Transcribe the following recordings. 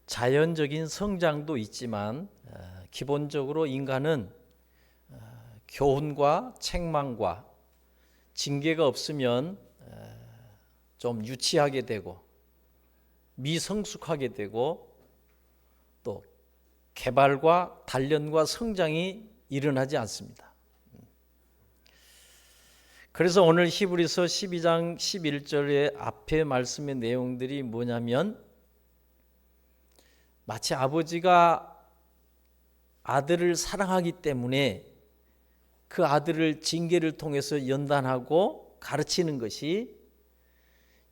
자연적인 성장도 있지만 기본적으로 인간은 교훈과 책망과 징계가 없으면 좀 유치하게 되고 미성숙하게 되고 또 개발과 단련과 성장이 일어나지 않습니다. 그래서 오늘 히브리서 12장 11절의 앞에 말씀의 내용들이 뭐냐면 마치 아버지가 아들을 사랑하기 때문에 그 아들을 징계를 통해서 연단하고 가르치는 것이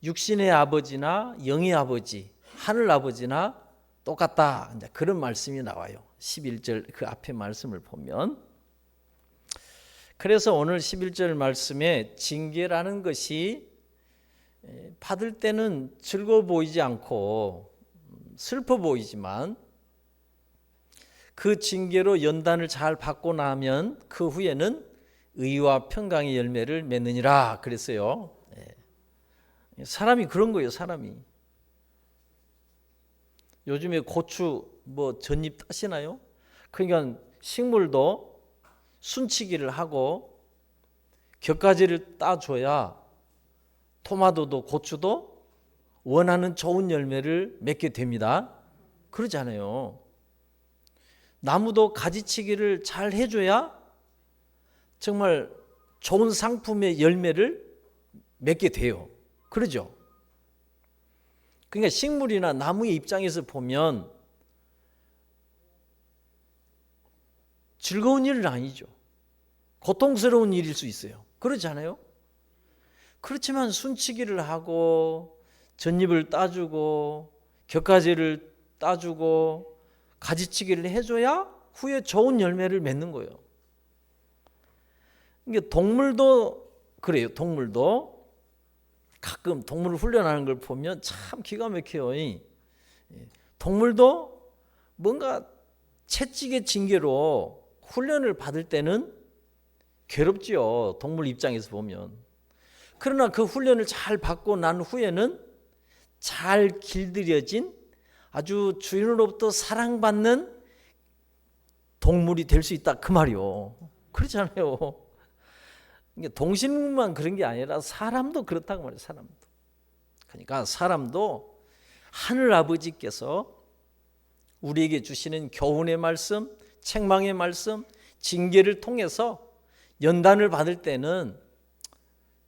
육신의 아버지나 영의 아버지, 하늘 아버지나 똑같다. 이제 그런 말씀이 나와요. 11절 그 앞에 말씀을 보면. 그래서 오늘 11절 말씀에 징계라는 것이 받을 때는 즐거워 보이지 않고 슬퍼 보이지만 그 징계로 연단을 잘 받고 나면 그 후에는 의와 평강의 열매를 맺느니라 그랬어요. 사람이 그런 거예요. 사람이 요즘에 고추 전잎 따시나요? 그러니까 식물도 순치기를 하고 격가지를 따줘야 토마토도 고추도 원하는 좋은 열매를 맺게 됩니다. 그러잖아요. 나무도 가지치기를 잘 해줘야 정말 좋은 상품의 열매를 맺게 돼요. 그러죠? 그러니까 식물이나 나무의 입장에서 보면 즐거운 일은 아니죠. 고통스러운 일일 수 있어요. 그렇지 않아요? 그렇지만 순치기를 하고 젖잎을 따주고 격가지를 따주고 가지치기를 해줘야 후에 좋은 열매를 맺는 거예요. 그러니까 동물도 그래요. 동물도 가끔 동물을 훈련하는 걸 보면 참 기가 막혀요. 동물도 뭔가 채찍의 징계로 훈련을 받을 때는 괴롭지요. 동물 입장에서 보면. 그러나 그 훈련을 잘 받고 난 후에는 잘 길들여진 아주 주인으로부터 사랑받는 동물이 될 수 있다 그 말이요. 그렇잖아요. 동식물만 그런 게 아니라 사람도 그렇다고 말이에요. 사람도. 그러니까 사람도 하늘 아버지께서 우리에게 주시는 교훈의 말씀, 책망의 말씀, 징계를 통해서 연단을 받을 때는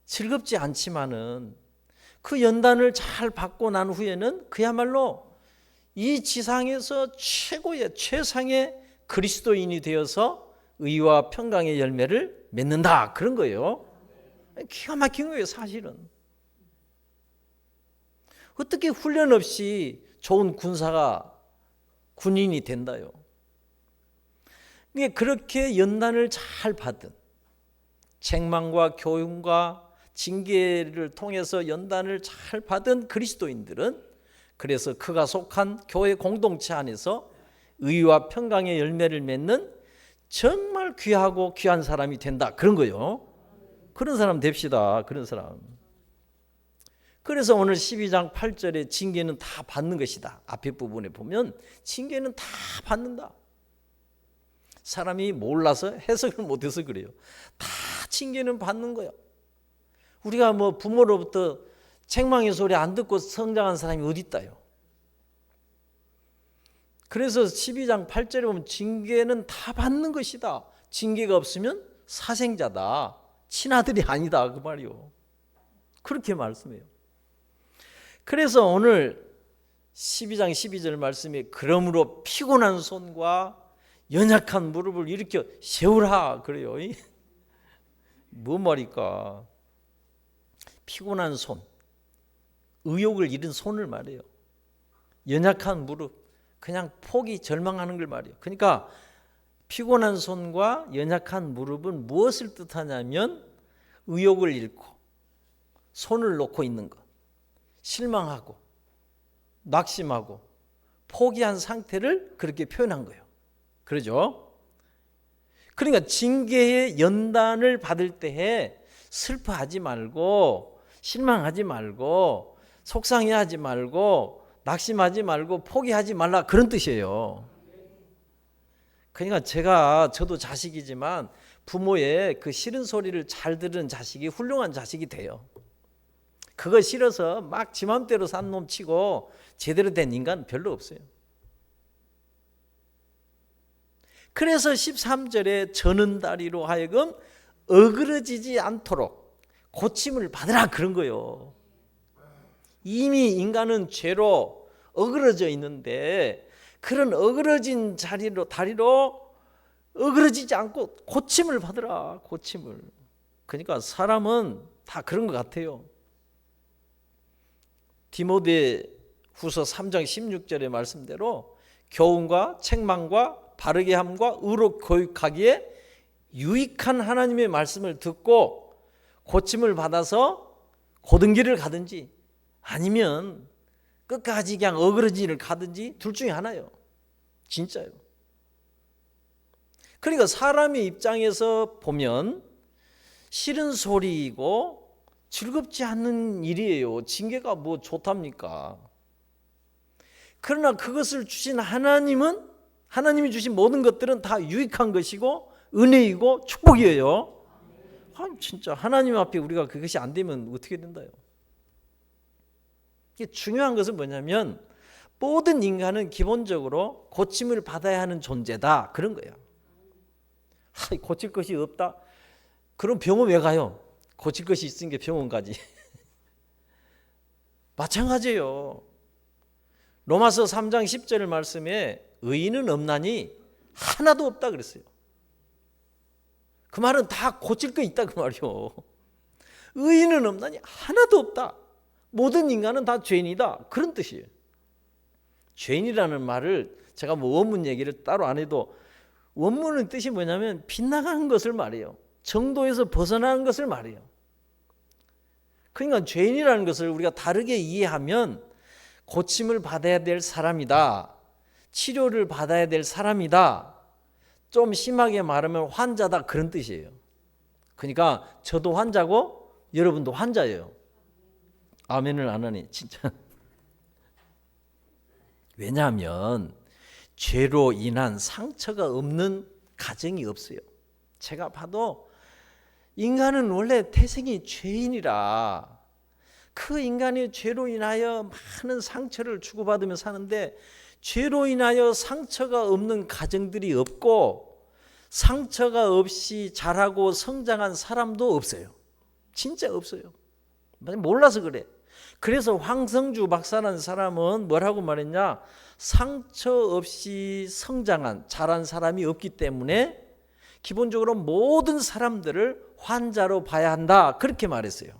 즐겁지 않지만은 그 연단을 잘 받고 난 후에는 그야말로 이 지상에서 최고의 최상의 그리스도인이 되어서 의와 평강의 열매를 맺는다 그런 거예요. 기가 막힌 거예요. 사실은. 어떻게 훈련 없이 좋은 군인이 된다요. 그렇게 연단을 잘 받은 책망과 교훈과 징계를 통해서 연단을 잘 받은 그리스도인들은 그래서 그가 속한 교회 공동체 안에서 의와 평강의 열매를 맺는 정말 귀하고 귀한 사람이 된다 그런 거예요. 그런 사람 됩시다. 그런 사람. 그래서 오늘 12장 8절에 징계는 다 받는 것이다. 앞에 부분에 보면 징계는 다 받는다. 사람이 몰라서 해석을 못해서 그래요. 다 징계는 받는 거예요. 우리가 부모로부터 책망의 소리 안 듣고 성장한 사람이 어디 있다요. 그래서 12장 8절에 보면 징계는 다 받는 것이다. 징계가 없으면 사생자다. 친아들이 아니다 그 말이요. 그렇게 말씀해요. 그래서 오늘 12장 12절 말씀에 그러므로 피곤한 손과 연약한 무릎을 일으켜 세우라 그래요. 뭐 말일까? 피곤한 손, 의욕을 잃은 손을 말해요. 연약한 무릎, 그냥 포기, 절망하는 걸 말이에요. 그러니까 피곤한 손과 연약한 무릎은 무엇을 뜻하냐면 의욕을 잃고 손을 놓고 있는 것, 실망하고 낙심하고 포기한 상태를 그렇게 표현한 거예요. 그러죠? 그러니까 징계의 연단을 받을 때에 슬퍼하지 말고 실망하지 말고 속상해하지 말고 낙심하지 말고 포기하지 말라 그런 뜻이에요. 그러니까 저도 자식이지만 부모의 그 싫은 소리를 잘 들은 자식이 훌륭한 자식이 돼요. 그거 싫어서 막 지 맘대로 산 놈 치고 제대로 된 인간 별로 없어요. 그래서 13절에 저는 다리로 하여금 어그러지지 않도록 고침을 받으라 그런 거예요. 이미 인간은 죄로 어그러져 있는데 그런 어그러진 다리로 어그러지지 않고 고침을 받으라. 고침을. 그러니까 사람은 다 그런 것 같아요. 디모데 후서 3장 16절의 말씀대로 교훈과 책망과 바르게 함과 의로 교육하기에 유익한 하나님의 말씀을 듣고 고침을 받아서 고든 길을 가든지 아니면 끝까지 그냥 어그러진 일을 가든지 둘 중에 하나예요. 진짜요. 그러니까 사람의 입장에서 보면 싫은 소리이고 즐겁지 않는 일이에요. 징계가 뭐 좋답니까? 그러나 그것을 주신 하나님은 하나님이 주신 모든 것들은 다 유익한 것이고 은혜이고 축복이에요. 진짜 하나님 앞에 우리가 그것이 안 되면 어떻게 된다요? 이게 중요한 것은 뭐냐면 모든 인간은 기본적으로 고침을 받아야 하는 존재다 그런 거예요. 고칠 것이 없다? 그럼 병원 왜 가요? 고칠 것이 있으니까 병원 가지. 마찬가지예요. 로마서 3장 10절 말씀에 의인은 없나니 하나도 없다 그랬어요. 그 말은 다 고칠 거 있다 그 말이요. 의인은 없나니 하나도 없다. 모든 인간은 다 죄인이다 그런 뜻이에요. 죄인이라는 말을 제가 뭐 원문 얘기를 따로 안 해도 원문의 뜻이 뭐냐면 빗나가는 것을 말해요. 정도에서 벗어나는 것을 말해요. 그러니까 죄인이라는 것을 우리가 다르게 이해하면 고침을 받아야 될 사람이다. 치료를 받아야 될 사람이다. 좀 심하게 말하면 환자다 그런 뜻이에요. 그러니까 저도 환자고 여러분도 환자예요. 아멘을 안 하니 진짜. 왜냐하면 죄로 인한 상처가 없는 가정이 없어요. 제가 봐도 인간은 원래 태생이 죄인이라 그 인간이 죄로 인하여 많은 상처를 주고받으며 사는데 죄로 인하여 상처가 없는 가정들이 없고 상처가 없이 자라고 성장한 사람도 없어요. 진짜 없어요. 몰라서 그래. 그래서 황성주 박사라는 사람은 뭐라고 말했냐? 상처 없이 자란 사람이 없기 때문에 기본적으로 모든 사람들을 환자로 봐야 한다 그렇게 말했어요.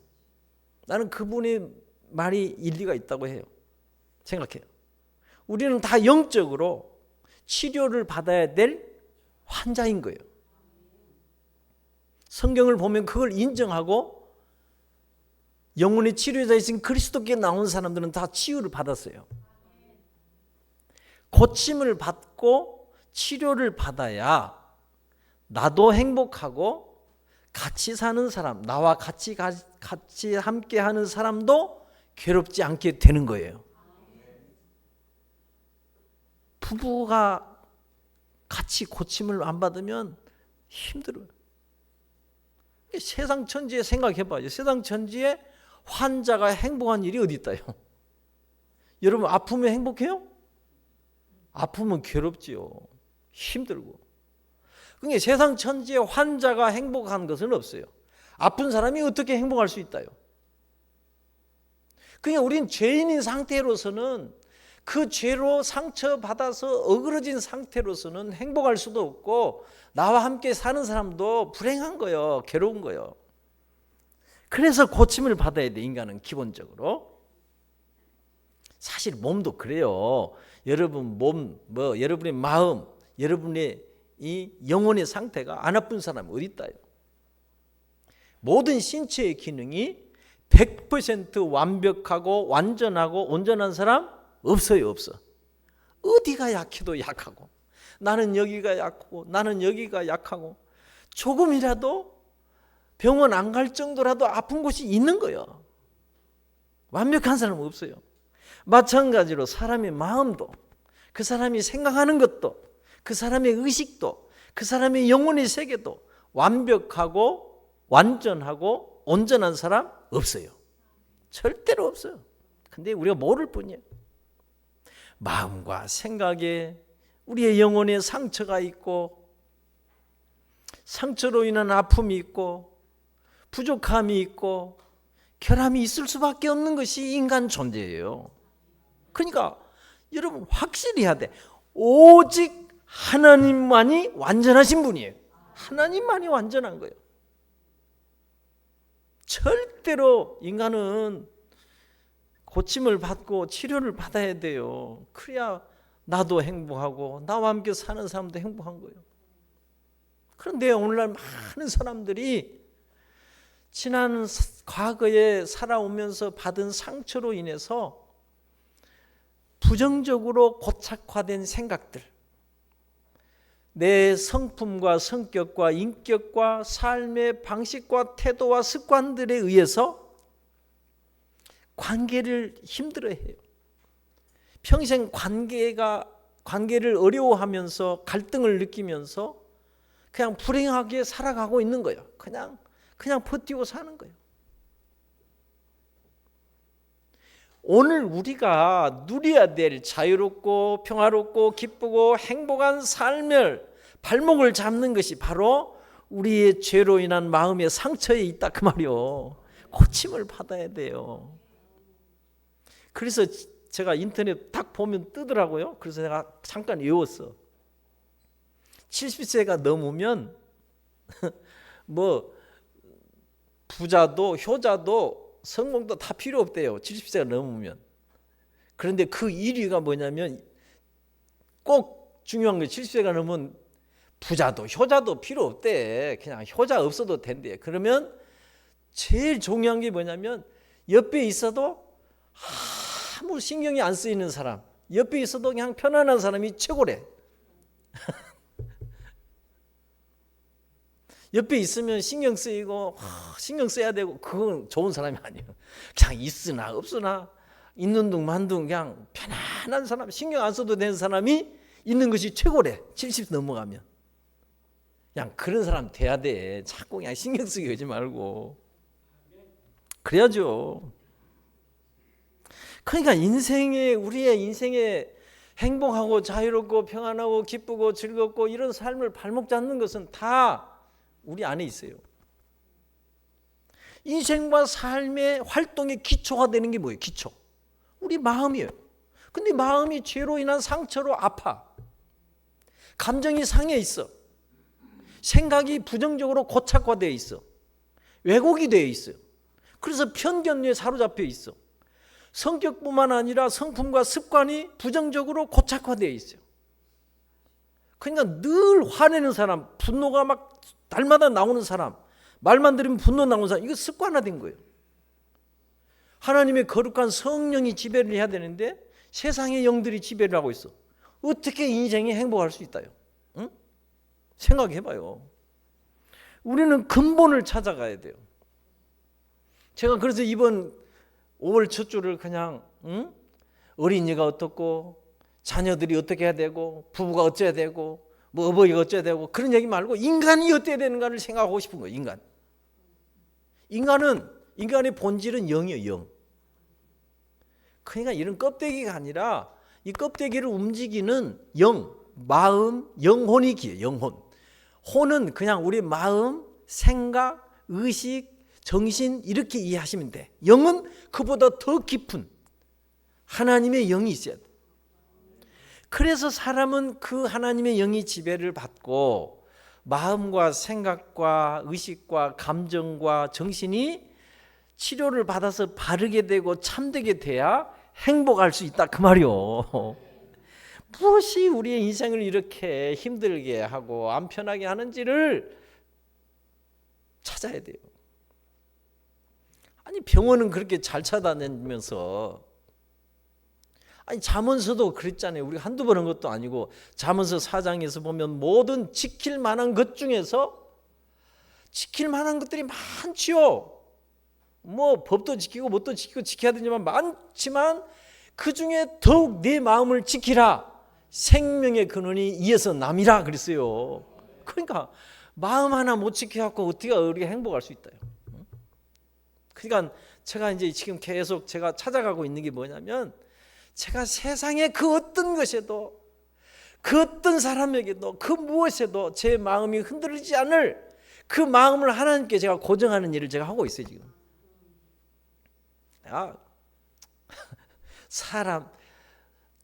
나는 그분의 말이 일리가 있다고 해요. 생각해요. 우리는 다 영적으로 치료를 받아야 될 환자인 거예요. 성경을 보면 그걸 인정하고 영혼의 치료자이신 그리스도께 나온 사람들은 다 치유를 받았어요. 고침을 받고 치료를 받아야 나도 행복하고 같이 사는 사람, 나와 같이 함께하는 사람도 괴롭지 않게 되는 거예요. 부부가 같이 고침을 안 받으면 힘들어요. 세상 천지에 생각해봐요. 세상 천지에 환자가 행복한 일이 어디 있다요? 여러분 아프면 행복해요? 아프면 괴롭지요. 힘들고. 그러니까 세상 천지에 환자가 행복한 것은 없어요. 아픈 사람이 어떻게 행복할 수 있다요? 그러니까 우린 죄인인 상태로서는 그 죄로 상처받아서 어그러진 상태로서는 행복할 수도 없고 나와 함께 사는 사람도 불행한 거예요. 괴로운 거예요. 그래서 고침을 받아야 돼. 인간은 기본적으로. 사실 몸도 그래요. 여러분 몸, 여러분의 마음, 여러분의 이 영혼의 상태가 안 아픈 사람이 어디 있다요? 모든 신체의 기능이 100% 완벽하고 완전하고 온전한 사람 없어요. 없어. 어디가 약해도 약하고 나는 여기가 약하고 나는 여기가 약하고 조금이라도 병원 안 갈 정도라도 아픈 곳이 있는 거예요. 완벽한 사람은 없어요. 마찬가지로 사람의 마음도, 그 사람이 생각하는 것도, 그 사람의 의식도, 그 사람의 영혼의 세계도 완벽하고 완전하고 온전한 사람 없어요. 절대로 없어요. 근데 우리가 모를 뿐이에요. 마음과 생각에 우리의 영혼에 상처가 있고, 상처로 인한 아픔이 있고, 부족함이 있고, 결함이 있을 수밖에 없는 것이 인간 존재예요. 그러니까 여러분 확실히 해야 돼. 오직 하나님만이 완전하신 분이에요. 하나님만이 완전한 거예요. 절대로 인간은 고침을 받고 치료를 받아야 돼요. 그래야 나도 행복하고 나와 함께 사는 사람도 행복한 거예요. 그런데 오늘날 많은 사람들이 지난 과거에 살아오면서 받은 상처로 인해서 부정적으로 고착화된 생각들, 내 성품과 성격과 인격과 삶의 방식과 태도와 습관들에 의해서 관계를 힘들어해요. 평생 관계를 어려워하면서 갈등을 느끼면서 그냥 불행하게 살아가고 있는 거예요. 그냥 버티고 사는 거예요. 오늘 우리가 누려야 될 자유롭고 평화롭고 기쁘고 행복한 삶을 발목을 잡는 것이 바로 우리의 죄로 인한 마음의 상처에 있다 그 말이요. 고침을 받아야 돼요. 그래서 제가 인터넷 딱 보면 뜨더라고요. 그래서 내가 잠깐 외웠어. 70세가 넘으면 뭐 부자도 효자도 성공도 다 필요 없대요. 70세가 넘으면. 그런데 그 1위가 뭐냐면 꼭 중요한 게 70세가 넘으면 부자도 효자도 필요 없대. 그냥 효자 없어도 된대. 그러면 제일 중요한 게 뭐냐면 옆에 있어도 아무 신경이 안 쓰이는 사람, 옆에 있어도 그냥 편안한 사람이 최고래. 옆에 있으면 신경 쓰이고 신경 써야 되고 그건 좋은 사람이 아니에요. 그냥 있으나 없으나 있는 둥 만 둥 그냥 편안한 사람, 신경 안 써도 되는 사람이 있는 것이 최고래. 70 넘어가면 그냥 그런 사람 돼야 돼. 자꾸 그냥 신경 쓰게 하지 말고 그래야죠. 그러니까 우리의 인생에 행복하고 자유롭고 평안하고 기쁘고 즐겁고 이런 삶을 발목 잡는 것은 다 우리 안에 있어요. 인생과 삶의 활동의 기초가 되는 게 뭐예요? 기초. 우리 마음이에요. 근데 마음이 죄로 인한 상처로 아파. 감정이 상해 있어. 생각이 부정적으로 고착화되어 있어. 왜곡이 되어 있어요. 그래서 편견에 사로잡혀 있어. 성격뿐만 아니라 성품과 습관이 부정적으로 고착화되어 있어요. 그러니까 늘 화내는 사람, 분노가 막 날마다 나오는 사람, 말만 들으면 분노 나오는 사람, 이거 습관화된 거예요. 하나님의 거룩한 성령이 지배를 해야 되는데 세상의 영들이 지배를 하고 있어. 어떻게 인생이 행복할 수 있다요? 응? 생각해봐요. 우리는 근본을 찾아가야 돼요. 제가 그래서 이번 5월 첫 주를 그냥 어린이가 어떻고 자녀들이 어떻게 해야 되고 부부가 어째야 되고 뭐 어버이가 어째야 되고 그런 얘기 말고 인간이 어때야 되는가를 생각하고 싶은 거예요. 인간의 본질은 영이에요. 영. 그러니까 이런 껍데기가 아니라 이 껍데기를 움직이는 영, 마음, 영혼이 기예요. 영혼. 혼은 그냥 우리 마음, 생각, 의식, 정신 이렇게 이해하시면 돼. 영은 그보다 더 깊은 하나님의 영이 있어야 돼. 그래서 사람은 그 하나님의 영이 지배를 받고 마음과 생각과 의식과 감정과 정신이 치료를 받아서 바르게 되고 참되게 돼야 행복할 수 있다 그 말이요. 무엇이 우리의 인생을 이렇게 힘들게 하고 안 편하게 하는지를 찾아야 돼요. 아니 병원은 그렇게 잘 찾아다니면서 잠언서도 그랬잖아요. 우리가 한두 번 한 것도 아니고 잠언서 4장에서 보면 모든 지킬 만한 것 중에서 지킬 만한 것들이 많지요. 뭐 법도 지키고 뭣도 지키고 지켜야 되지만 많지만 그 중에 더욱 내 마음을 지키라. 생명의 근원이 이에서 남이라 그랬어요. 그러니까 마음 하나 못 지켜갖고 어떻게 우리가 행복할 수 있다요. 그러니까 제가 이제 지금 계속 제가 찾아가고 있는 게 뭐냐면, 제가 세상의 그 어떤 것에도, 그 어떤 사람에게도, 그 무엇에도 제 마음이 흔들리지 않을 그 마음을 하나님께 제가 고정하는 일을 제가 하고 있어요 지금. 사람,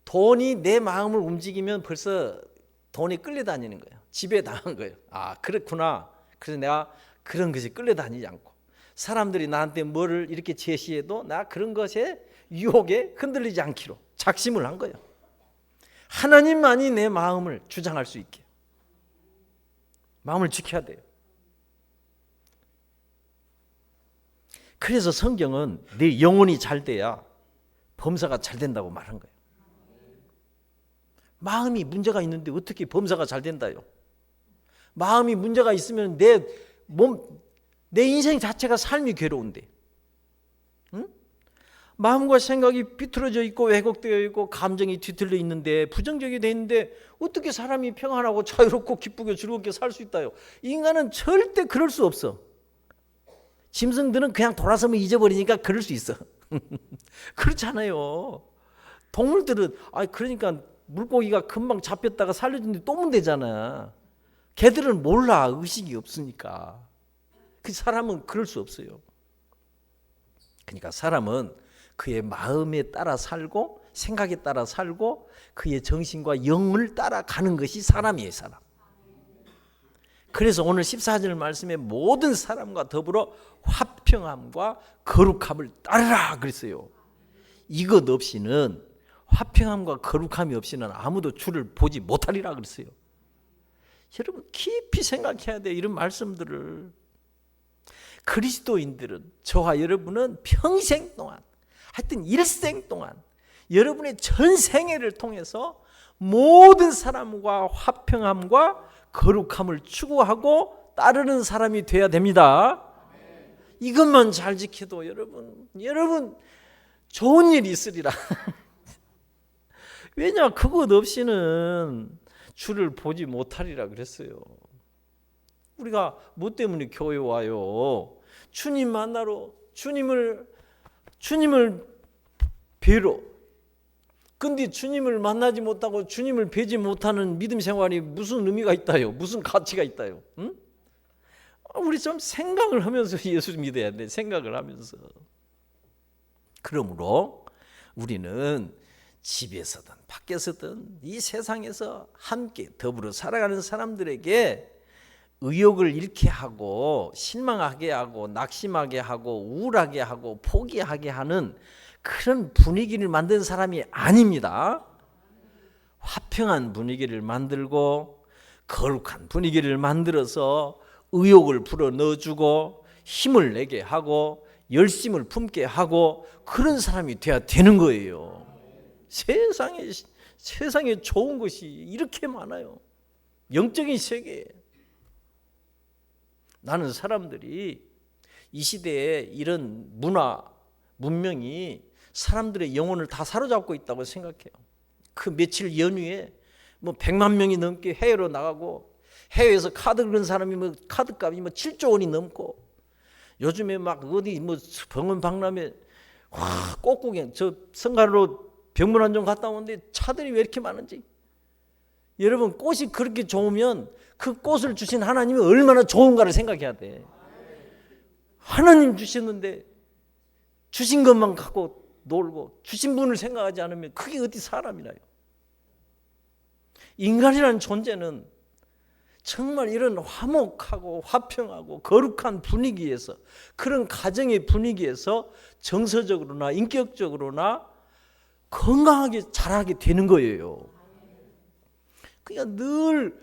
돈이 내 마음을 움직이면 벌써 돈이 끌려다니는 거예요. 지배당한 거예요. 그렇구나. 그래서 내가 그런 것이 끌려다니지 않고, 사람들이 나한테 뭐를 이렇게 제시해도 나 그런 것에 유혹에 흔들리지 않기로 작심을 한 거예요. 하나님만이 내 마음을 주장할 수 있게 마음을 지켜야 돼요. 그래서 성경은 내 영혼이 잘 돼야 범사가 잘 된다고 말한 거예요. 마음이 문제가 있는데 어떻게 범사가 잘 된다요? 마음이 문제가 있으면 내 인생 자체가 삶이 괴로운데, 응? 마음과 생각이 비틀어져 있고 왜곡되어 있고 감정이 뒤틀려 있는데, 부정적이 돼 있는데 어떻게 사람이 평안하고 자유롭고 기쁘게 즐겁게 살 수 있다요? 인간은 절대 그럴 수 없어. 짐승들은 그냥 돌아서면 잊어버리니까 그럴 수 있어. 그렇잖아요. 동물들은 그러니까 물고기가 금방 잡혔다가 살려주는데 또 문제잖아. 걔들은 몰라. 의식이 없으니까. 그 사람은 그럴 수 없어요. 그러니까 사람은 그의 마음에 따라 살고 생각에 따라 살고 그의 정신과 영을 따라가는 것이 사람이에요. 사람. 그래서 오늘 14절 말씀에 모든 사람과 더불어 화평함과 거룩함을 따르라 그랬어요. 이것 없이는, 화평함과 거룩함이 없이는 아무도 주를 보지 못하리라 그랬어요. 여러분 깊이 생각해야 돼요. 이런 말씀들을. 그리스도인들은, 저와 여러분은 평생 동안, 하여튼 일생 동안 여러분의 전생애를 통해서 모든 사람과 화평함과 거룩함을 추구하고 따르는 사람이 돼야 됩니다. 이것만 잘 지켜도 여러분 좋은 일이 있으리라. 왜냐, 그것 없이는 주를 보지 못하리라 그랬어요. 우리가 뭐 때문에 교회 와요? 주님 만나러, 주님을 뵈러. 근데 주님을 만나지 못하고 주님을 뵈지 못하는 믿음 생활이 무슨 의미가 있다요? 무슨 가치가 있다요? 응? 우리 좀 생각을 하면서 예수 믿어야 돼. 생각을 하면서. 그러므로 우리는 집에서든 밖에서든 이 세상에서 함께 더불어 살아가는 사람들에게 의욕을 잃게 하고 실망하게 하고 낙심하게 하고 우울하게 하고 포기하게 하는 그런 분위기를 만든 사람이 아닙니다. 화평한 분위기를 만들고 거룩한 분위기를 만들어서 의욕을 불어넣어주고 힘을 내게 하고 열심을 품게 하고 그런 사람이 돼야 되는 거예요. 세상에 좋은 것이 이렇게 많아요. 영적인 세계에. 나는 사람들이 이 시대에 이런 문명이 사람들의 영혼을 다 사로잡고 있다고 생각해요. 그 며칠 연휴에 100만 명이 넘게 해외로 나가고, 해외에서 카드 그런 사람이 카드값이 7조 원이 넘고, 요즘에 어디 병원 박람회 꽃구경, 저 성가로 병문 좀 갔다 오는데 차들이 왜 이렇게 많은지. 여러분, 꽃이 그렇게 좋으면 그 꽃을 주신 하나님이 얼마나 좋은가를 생각해야 돼. 하나님 주셨는데 주신 것만 갖고 놀고 주신 분을 생각하지 않으면 그게 어디 사람이라요. 인간이라는 존재는 정말 이런 화목하고 화평하고 거룩한 분위기에서, 그런 가정의 분위기에서 정서적으로나 인격적으로나 건강하게 자라게 되는 거예요. 그러니까 늘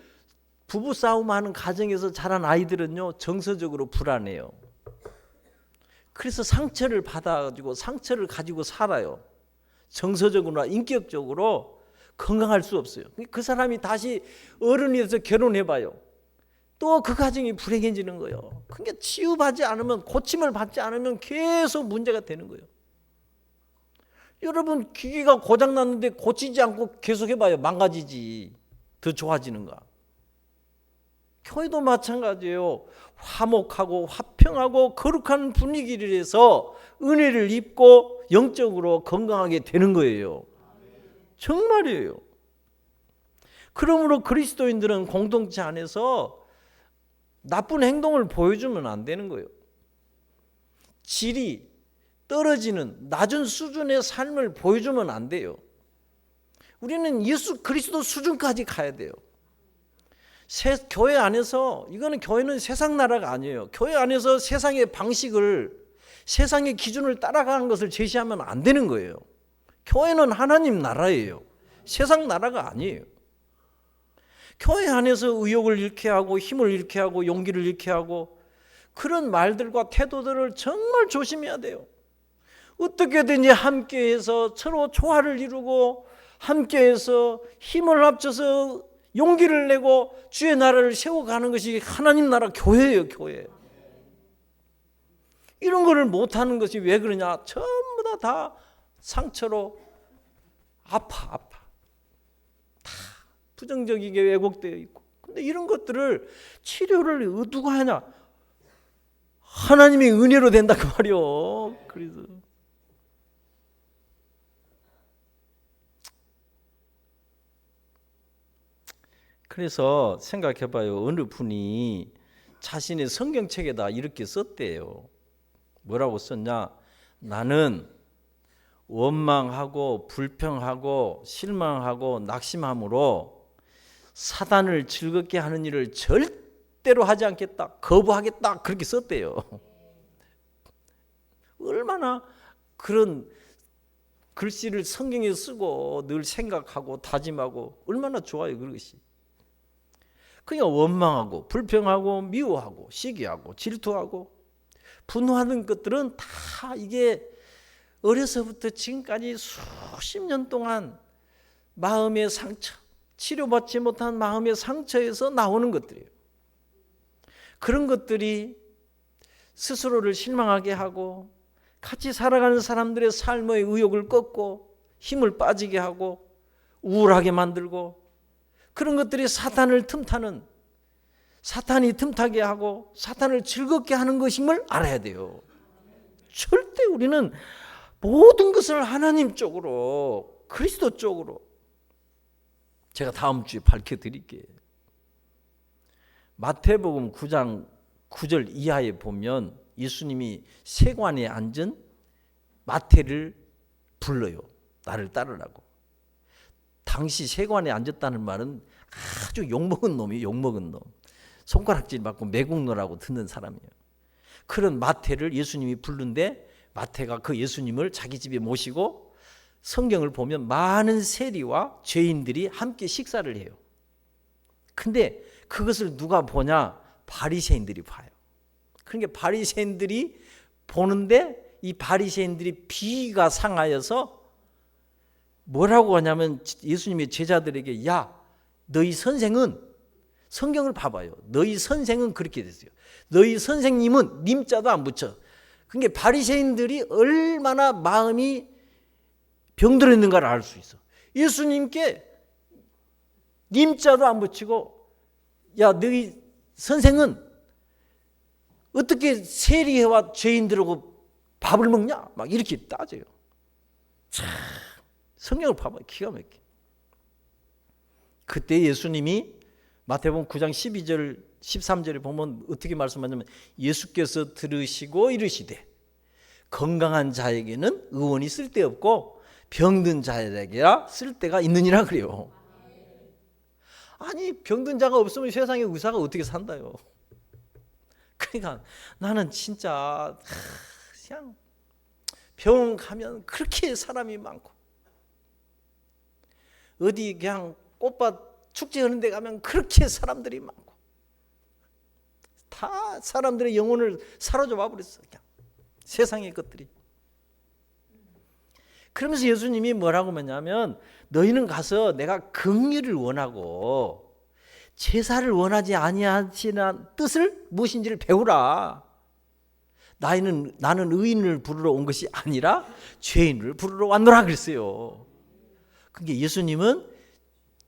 부부싸움하는 가정에서 자란 아이들은요, 정서적으로 불안해요. 그래서 상처를 받아가지고 상처를 가지고 살아요. 정서적으로나 인격적으로 건강할 수 없어요. 그 사람이 다시 어른이 돼서 결혼해봐요. 또 그 가정이 불행해지는 거예요. 그러니까 치유받지 않으면, 고침을 받지 않으면 계속 문제가 되는 거예요. 여러분 기계가 고장났는데 고치지 않고 계속 해봐요. 망가지지. 더 좋아지는가? 교회도 마찬가지예요. 화목하고 화평하고 거룩한 분위기를 해서 은혜를 입고 영적으로 건강하게 되는 거예요. 정말이에요. 그러므로 그리스도인들은 공동체 안에서 나쁜 행동을 보여주면 안 되는 거예요. 질이 떨어지는 낮은 수준의 삶을 보여주면 안 돼요. 우리는 예수 그리스도 수준까지 가야 돼요. 교회 안에서, 이거는 교회는 세상 나라가 아니에요. 교회 안에서 세상의 방식을, 세상의 기준을 따라가는 것을 제시하면 안 되는 거예요. 교회는 하나님 나라예요. 세상 나라가 아니에요. 교회 안에서 의욕을 잃게 하고 힘을 잃게 하고 용기를 잃게 하고 그런 말들과 태도들을 정말 조심해야 돼요. 어떻게든지 함께해서 서로 조화를 이루고 함께해서 힘을 합쳐서 용기를 내고 주의 나라를 세워가는 것이 하나님 나라 교회예요. 교회. 이런 거를 못하는 것이 왜 그러냐? 전부 다 상처로 아파. 다 부정적이게 왜곡되어 있고. 근데 이런 것들을 치료를 누가 하냐? 하나님의 은혜로 된다 그 말이요. 그래서 생각해봐요. 어느 분이 자신의 성경책에다 이렇게 썼대요. 뭐라고 썼냐? 나는 원망하고 불평하고 실망하고 낙심함으로 사단을 즐겁게 하는 일을 절대로 하지 않겠다. 거부하겠다. 그렇게 썼대요. 얼마나 그런 글씨를 성경에 쓰고 늘 생각하고 다짐하고 얼마나 좋아요. 그것이. 그냥 원망하고 불평하고 미워하고 시기하고 질투하고 분노하는 것들은 다 이게 어려서부터 지금까지 수십 년 동안 마음의 상처, 치료받지 못한 마음의 상처에서 나오는 것들이에요. 그런 것들이 스스로를 실망하게 하고 같이 살아가는 사람들의 삶의 의욕을 꺾고 힘을 빠지게 하고 우울하게 만들고 그런 것들이 사탄을 틈타는, 사탄이 틈타게 하고 사탄을 즐겁게 하는 것임을 알아야 돼요. 절대 우리는 모든 것을 하나님 쪽으로, 그리스도 쪽으로, 제가 다음 주에 밝혀드릴게요. 마태복음 9장 9절 이하에 보면 예수님이 세관에 앉은 마태를 불러요. 나를 따르라고. 당시 세관에 앉았다는 말은 아주 욕먹은 놈이에요. 욕먹은 놈. 손가락질 받고 매국노라고 듣는 사람이에요. 그런 마태를 예수님이 부르는데 마태가 그 예수님을 자기 집에 모시고 성경을 보면 많은 세리와 죄인들이 함께 식사를 해요. 근데 그것을 누가 보냐? 바리새인들이 봐요. 그러니까 바리새인들이 보는데 이 바리새인들이 비가 상하여서 뭐라고 하냐면 예수님의 제자들에게 야, 너희 선생은 성경을 봐봐요. 너희 선생은 그렇게 됐어요. 너희 선생님은 님자도 안 붙여. 그러니까 바리새인들이 얼마나 마음이 병들어 있는가를 알 수 있어. 예수님께 님자도 안 붙이고 야, 너희 선생은 어떻게 세리와 죄인들하고 밥을 먹냐? 막 이렇게 따져요. 참, 성경을 봐봐요. 기가 막혀. 그때 예수님이 마태복음 9장 12절 13절에 보면 어떻게 말씀하냐면 예수께서 들으시고 이르시되 건강한 자에게는 의원이 쓸데없고 병든 자에게야 쓸데가 있느니라 그래요. 아니 병든 자가 없으면 세상에 의사가 어떻게 산다요. 그러니까 나는 진짜 그냥 병원 가면 그렇게 사람이 많고 어디 그냥 꽃밭 축제하는 데 가면 그렇게 사람들이 많고 다 사람들의 영혼을 사로잡아 버렸어. 그냥 세상의 것들이. 그러면서 예수님이 뭐라고 하냐면 너희는 가서 내가 긍휼을 원하고 제사를 원하지 아니하시는 뜻을 무엇인지를 배우라. 나는 의인을 부르러 온 것이 아니라 죄인을 부르러 왔노라 그랬어요. 그게 예수님은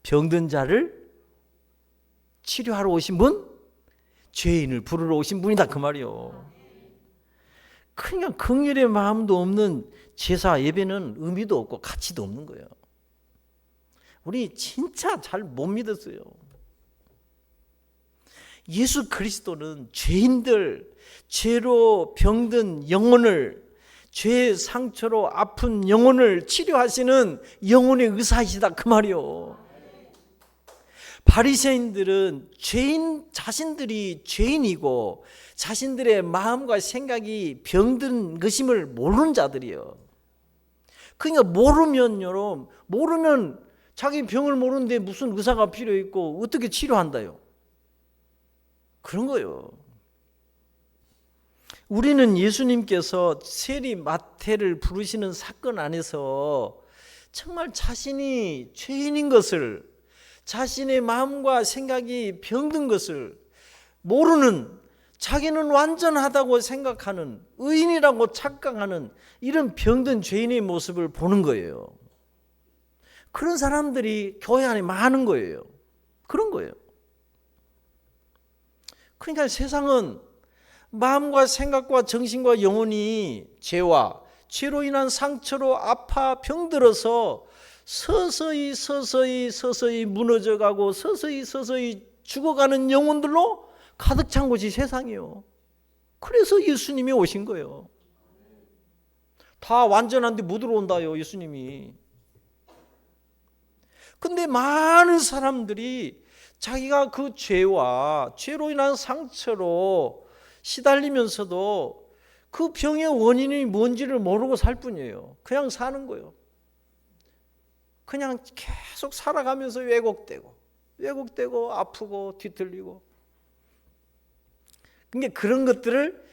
병든 자를 치료하러 오신 분, 죄인을 부르러 오신 분이다 그 말이요. 그러니까 긍휼의 마음도 없는 제사 예배는 의미도 없고 가치도 없는 거예요. 우리 진짜 잘 못 믿었어요. 예수 그리스도는 죄인들, 죄로 병든 영혼을, 죄의 상처로 아픈 영혼을 치료하시는 영혼의 의사이시다 그 말이요. 바리새인들은 자신들이 죄인이고 자신들의 마음과 생각이 병든 것임을 모르는 자들이요. 그러니까 모르면 자기 병을 모르는데 무슨 의사가 필요 있고 어떻게 치료한다요? 그런 거예요. 우리는 예수님께서 세리 마태를 부르시는 사건 안에서 정말 자신이 죄인인 것을, 자신의 마음과 생각이 병든 것을 모르는, 자기는 완전하다고 생각하는, 의인이라고 착각하는 이런 병든 죄인의 모습을 보는 거예요. 그런 사람들이 교회 안에 많은 거예요. 그런 거예요. 그러니까 세상은 마음과 생각과 정신과 영혼이 죄로 인한 상처로 아파 병들어서 서서히 무너져가고 서서히 죽어가는 영혼들로 가득 찬 곳이 세상이에요. 그래서 예수님이 오신 거예요. 다 완전한데 못 들어온다요 예수님이. 근데 많은 사람들이 자기가 그 죄로 인한 상처로 시달리면서도 그 병의 원인이 뭔지를 모르고 살 뿐이에요. 그냥 사는 거예요. 그냥 계속 살아가면서 왜곡되고 아프고 뒤틀리고. 그러니까 그런 것들을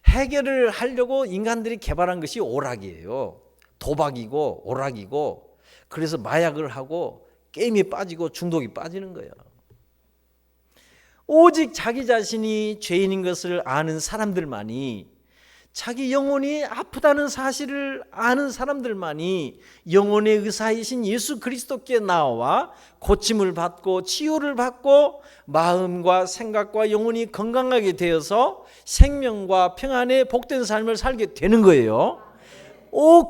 해결을 하려고 인간들이 개발한 것이 오락이에요. 도박이고 오락이고, 그래서 마약을 하고 게임에 빠지고 중독이 빠지는 거예요. 오직 자기 자신이 죄인인 것을 아는 사람들만이, 자기 영혼이 아프다는 사실을 아는 사람들만이 영혼의 의사이신 예수 그리스도께 나와 고침을 받고 치유를 받고 마음과 생각과 영혼이 건강하게 되어서 생명과 평안의 복된 삶을 살게 되는 거예요.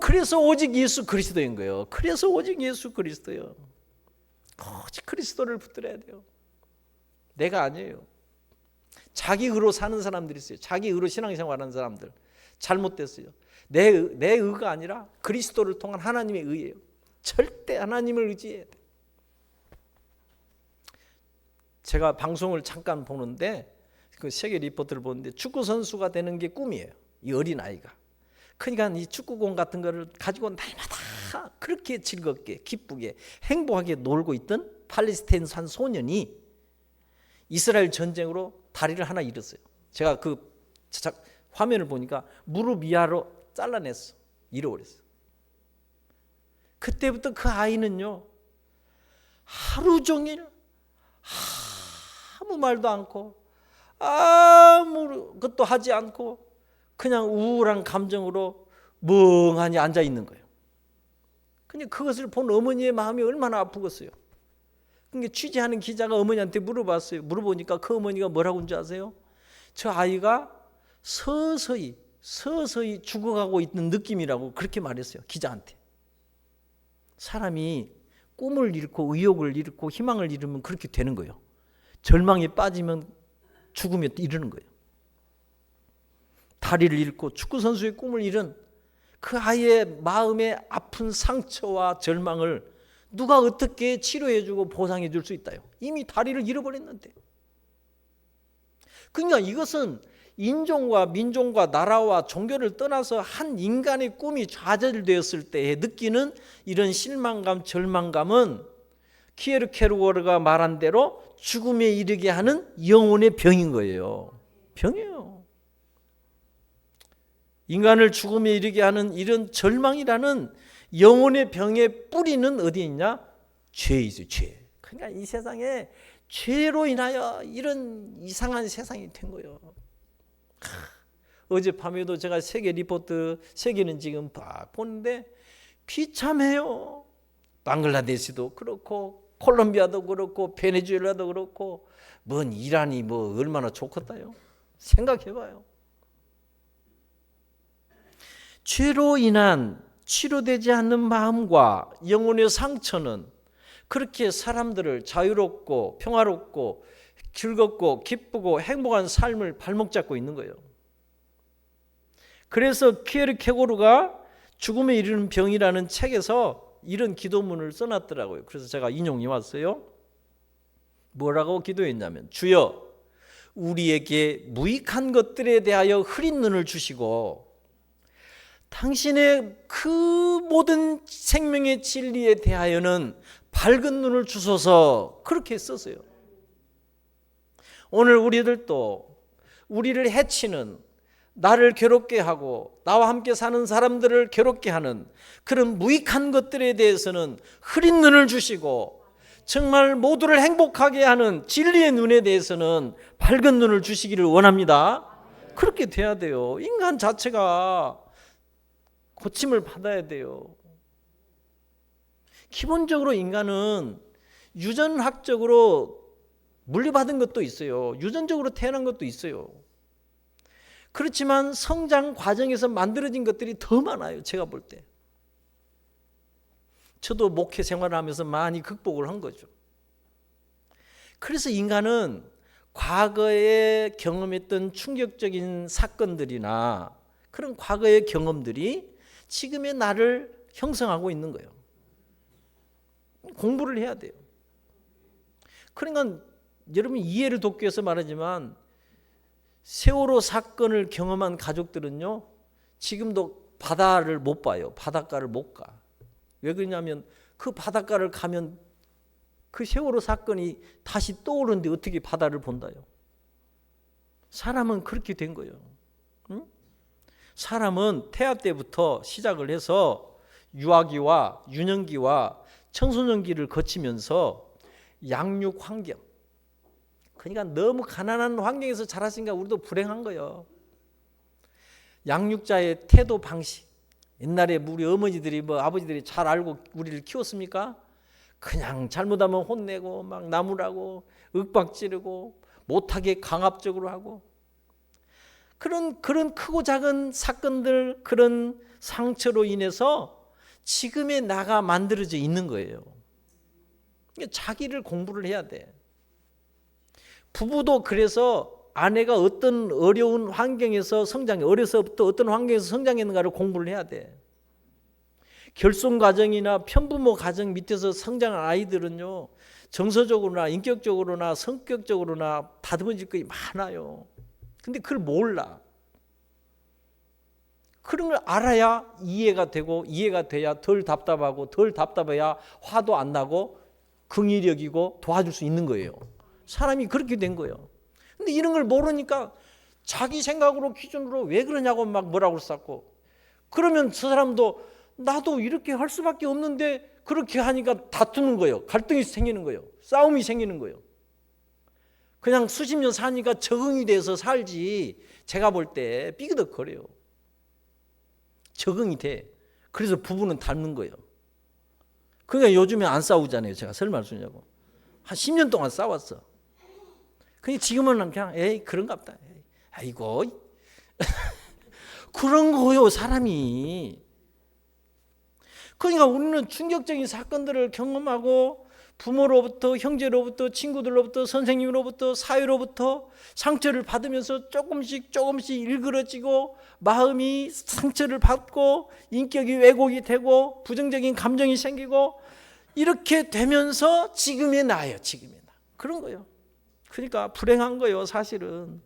그래서 오직 예수 그리스도인 거예요. 그래서 오직 예수 그리스도요. 오직 그리스도를 붙들어야 돼요. 내가 아니에요. 자기 의로 사는 사람들이 있어요. 자기 의로 신앙생활하는 사람들. 잘못됐어요. 내 의가 아니라 그리스도를 통한 하나님의 의예요. 절대 하나님을 의지해야 돼. 제가 방송을 잠깐 보는데 그 세계 리포트를 보는데 축구 선수가 되는 게 꿈이에요. 이 어린 아이가. 그러니까 이 축구공 같은 거를 가지고 날마다 그렇게 즐겁게 기쁘게 행복하게 놀고 있던 팔레스타인 산 소년이 이스라엘 전쟁으로 다리를 하나 잃었어요. 제가 그 화면을 보니까 무릎 이하로 잘라냈어. 잃어버렸어. 그때부터 그 아이는요, 하루 종일 아무 말도 않고 아무것도 하지 않고 그냥 우울한 감정으로 멍하니 앉아 있는 거예요. 근데 그것을 본 어머니의 마음이 얼마나 아프겠어요. 그러니까 취재하는 기자가 어머니한테 물어봤어요. 물어보니까 그 어머니가 뭐라고 한지 아세요? 저 아이가 서서히 죽어가고 있는 느낌이라고 그렇게 말했어요. 기자한테. 사람이 꿈을 잃고 의욕을 잃고 희망을 잃으면 그렇게 되는 거예요. 절망에 빠지면 죽으면 이러는 거예요. 다리를 잃고 축구선수의 꿈을 잃은 그 아이의 마음의 아픈 상처와 절망을 누가 어떻게 치료해주고 보상해줄 수 있다요? 이미 다리를 잃어버렸는데. 그러니까 이것은 인종과 민족과 나라와 종교를 떠나서 한 인간의 꿈이 좌절되었을 때 느끼는 이런 실망감, 절망감은 키에르케르고르가 말한 대로 죽음에 이르게 하는 영혼의 병인 거예요. 병이에요. 인간을 죽음에 이르게 하는 이런 절망이라는 영혼의 병의 뿌리는 어디에 있냐? 죄이죠, 죄. 그러니까 이 세상에 죄로 인하여 이런 이상한 세상이 된 거예요. 어젯밤에도 제가 세계 리포트, 세계는 지금 보는데 비참해요. 방글라데시도 그렇고 콜롬비아도 그렇고 베네수엘라도 그렇고 뭔 이란이 뭐 얼마나 좋겠다요. 생각해봐요. 죄로 인한 치료되지 않는 마음과 영혼의 상처는 그렇게 사람들을 자유롭고 평화롭고 즐겁고 기쁘고 행복한 삶을 발목 잡고 있는 거예요. 그래서 키에르케고르가 죽음에 이르는 병이라는 책에서 이런 기도문을 써놨더라고요. 그래서 제가 인용해 왔어요. 뭐라고 기도했냐면, 주여 우리에게 무익한 것들에 대하여 흐린 눈을 주시고 당신의 그 모든 생명의 진리에 대하여는 밝은 눈을 주소서. 그렇게 썼어요. 오늘 우리들도 우리를 해치는, 나를 괴롭게 하고 나와 함께 사는 사람들을 괴롭게 하는 그런 무익한 것들에 대해서는 흐린 눈을 주시고 정말 모두를 행복하게 하는 진리의 눈에 대해서는 밝은 눈을 주시기를 원합니다. 그렇게 돼야 돼요. 인간 자체가 고침을 받아야 돼요. 기본적으로 인간은 유전학적으로 물려받은 것도 있어요. 유전적으로 태어난 것도 있어요. 그렇지만 성장 과정에서 만들어진 것들이 더 많아요. 제가 볼 때. 저도 목회 생활을 하면서 많이 극복을 한 거죠. 그래서 인간은 과거에 경험했던 충격적인 사건들이나 그런 과거의 경험들이 지금의 나를 형성하고 있는 거예요. 공부를 해야 돼요. 그러니까 여러분 이해를 돕기 위해서 말하지만 세월호 사건을 경험한 가족들은요, 지금도 바다를 못 봐요. 바닷가를 못 가. 왜 그러냐면 그 바닷가를 가면 그 세월호 사건이 다시 떠오르는데 어떻게 바다를 본다요? 사람은 그렇게 된 거예요. 응? 사람은 태아 때부터 시작을 해서 유아기와 유년기와 청소년기를 거치면서 양육 환경, 그러니까 너무 가난한 환경에서 자랐으니까 우리도 불행한 거예요. 양육자의 태도 방식, 옛날에 우리 어머니들이 아버지들이 잘 알고 우리를 키웠습니까? 그냥 잘못하면 혼내고 막 나무라고 윽박지르고 못하게 강압적으로 하고, 그런 크고 작은 사건들, 그런 상처로 인해서 지금의 나가 만들어져 있는 거예요. 자기를 공부를 해야 돼. 부부도 그래서 아내가 어떤 어려운 환경에서 성장해, 어려서부터 어떤 환경에서 성장했는가를 공부를 해야 돼. 결손 가정이나 편부모 가정 밑에서 성장한 아이들은요, 정서적으로나 인격적으로나 성격적으로나 다듬어질 것이 많아요. 근데 그걸 몰라. 그런 걸 알아야 이해가 되고, 이해가 돼야 덜 답답하고, 덜 답답해야 화도 안 나고 긍휼히 여기고 도와줄 수 있는 거예요. 사람이 그렇게 된 거예요. 근데 이런 걸 모르니까 자기 생각으로 기준으로 왜 그러냐고 막 뭐라고 쌓고, 그러면 저 사람도 나도 이렇게 할 수밖에 없는데 그렇게 하니까 다투는 거예요. 갈등이 생기는 거예요. 싸움이 생기는 거예요. 그냥 수십 년 사니까 적응이 돼서 살지, 제가 볼 때 삐그덕거려요. 적응이 돼. 그래서 부부는 닮는 거예요. 그러니까 요즘에 안 싸우잖아요. 제가 설마 쓰냐고. 한 10년 동안 싸웠어. 근데 지금은 그냥 에이 그런가 보다. 아이고 그런 거요 사람이. 그러니까 우리는 충격적인 사건들을 경험하고 부모로부터, 형제로부터, 친구들로부터, 선생님으로부터, 사회로부터 상처를 받으면서 조금씩 일그러지고 마음이 상처를 받고 인격이 왜곡이 되고 부정적인 감정이 생기고 이렇게 되면서 지금의 나예요. 지금의 나. 그런 거예요. 그러니까 불행한 거예요. 사실은.